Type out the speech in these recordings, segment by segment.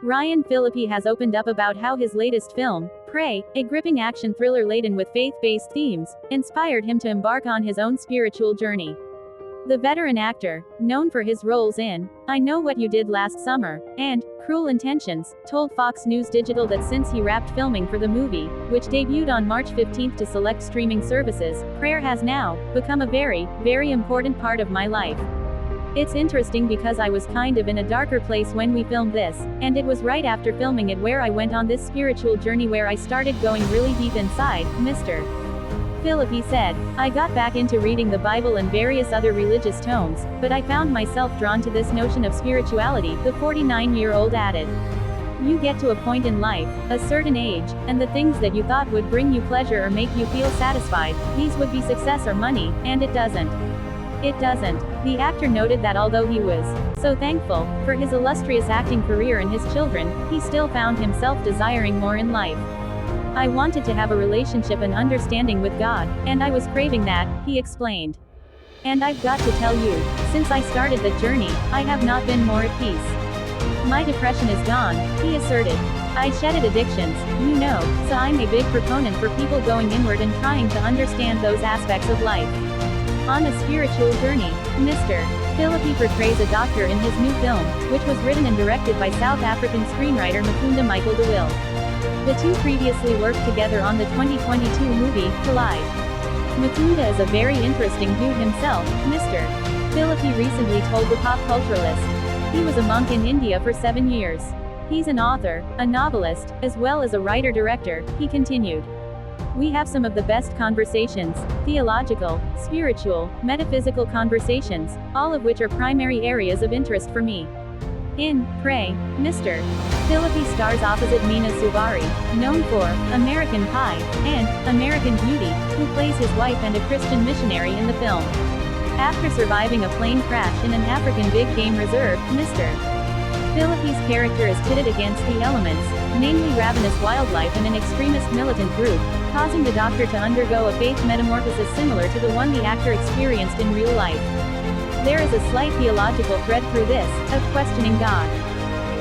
Ryan Phillippe has opened up about how his latest film, Pray, a gripping action thriller laden with faith-based themes, inspired him to embark on his own spiritual journey. The veteran actor, known for his roles in I Know What You Did Last Summer and Cruel Intentions, told Fox News Digital that since he wrapped filming for the movie, which debuted on March 15 to select streaming services, prayer has now become a very, very important part of my life. It's interesting because I was kind of in a darker place when we filmed this, and it was right after filming it where I went on this spiritual journey where I started going really deep inside, Mr. Phillippe said. I got back into reading the Bible and various other religious tomes, but I found myself drawn to this notion of spirituality, the 49-year-old added. You get to a point in life, a certain age, and the things that you thought would bring you pleasure or make you feel satisfied, these would be success or money, and it doesn't. It doesn't. The actor noted that although he was so thankful for his illustrious acting career and his children, he still found himself desiring more in life. I wanted to have a relationship and understanding with God, and I was craving that, he explained. And I've got to tell you, since I started the journey, I have not been more at peace. My depression is gone, he asserted. I shedded addictions, so I'm a big proponent for people going inward and trying to understand those aspects of life. On a spiritual journey, Mr. Phillippe portrays a doctor in his new film, which was written and directed by South African screenwriter Mukunda Michael de Will. The two previously worked together on the 2022 movie, Collide. Mukunda is a very interesting dude himself, Mr. Phillippe recently told the pop culturalist. He was a monk in India for 7 years. He's an author, a novelist, as well as a writer-director, he continued. We have some of the best conversations, theological, spiritual, metaphysical conversations, all of which are primary areas of interest for me. In Pray, Mr. Phillippe stars opposite Meena Subari, known for American Pie and American Beauty, who plays his wife and a Christian missionary in the film. After surviving a plane crash in an African big game reserve, Mr. Phillippe's character is pitted against the elements, namely ravenous wildlife and an extremist militant group, causing the doctor to undergo a faith metamorphosis similar to the one the actor experienced in real life. There is a slight theological thread through this, of questioning God.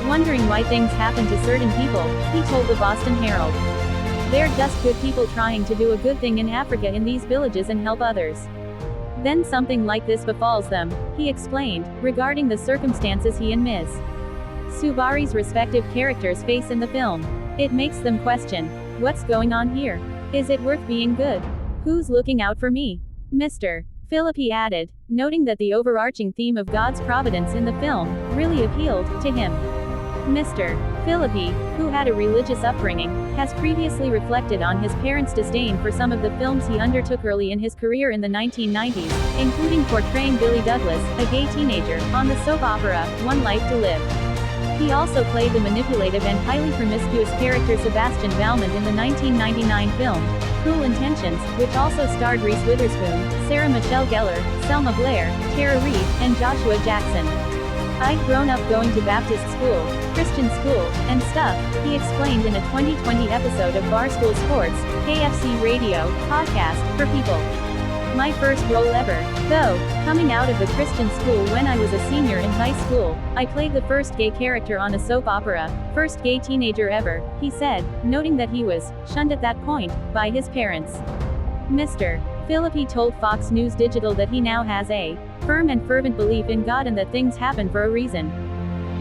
Wondering why things happen to certain people, he told the Boston Herald. They're just good people trying to do a good thing in Africa in these villages and help others. Then something like this befalls them, he explained, regarding the circumstances he and Ms. Subari's respective characters face in the film. It makes them question, what's going on here? Is it worth being good? Who's looking out for me? Mr. Phillippe added, noting that the overarching theme of God's providence in the film really appealed to him. Mr. Phillippe, who had a religious upbringing, has previously reflected on his parents' disdain for some of the films he undertook early in his career in the 1990s, including portraying Billy Douglas, a gay teenager, on the soap opera, One Life to Live. He also played the manipulative and highly promiscuous character Sebastian Valmont in the 1999 film, Cruel Intentions, which also starred Reese Witherspoon, Sarah Michelle Gellar, Selma Blair, Tara Reid, and Joshua Jackson. I'd grown up going to Baptist school, Christian school, and stuff, he explained in a 2020 episode of Barstool Sports, KFC Radio, podcast, for people. My first role ever, though, coming out of the Christian school when I was a senior in high school, I played the first gay character on a soap opera, first gay teenager ever, he said, noting that he was shunned at that point by his parents. Mr. Phillippe told Fox News Digital that he now has a firm and fervent belief in God and that things happen for a reason.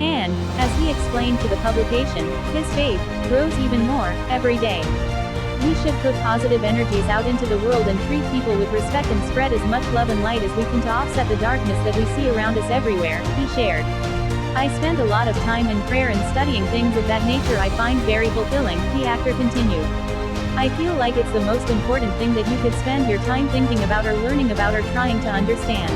And, as he explained to the publication, his faith grows even more every day. We should put positive energies out into the world and treat people with respect and spread as much love and light as we can to offset the darkness that we see around us everywhere, he shared. I spend a lot of time in prayer and studying things of that nature I find very fulfilling, the actor continued. I feel like it's the most important thing that you could spend your time thinking about or learning about or trying to understand.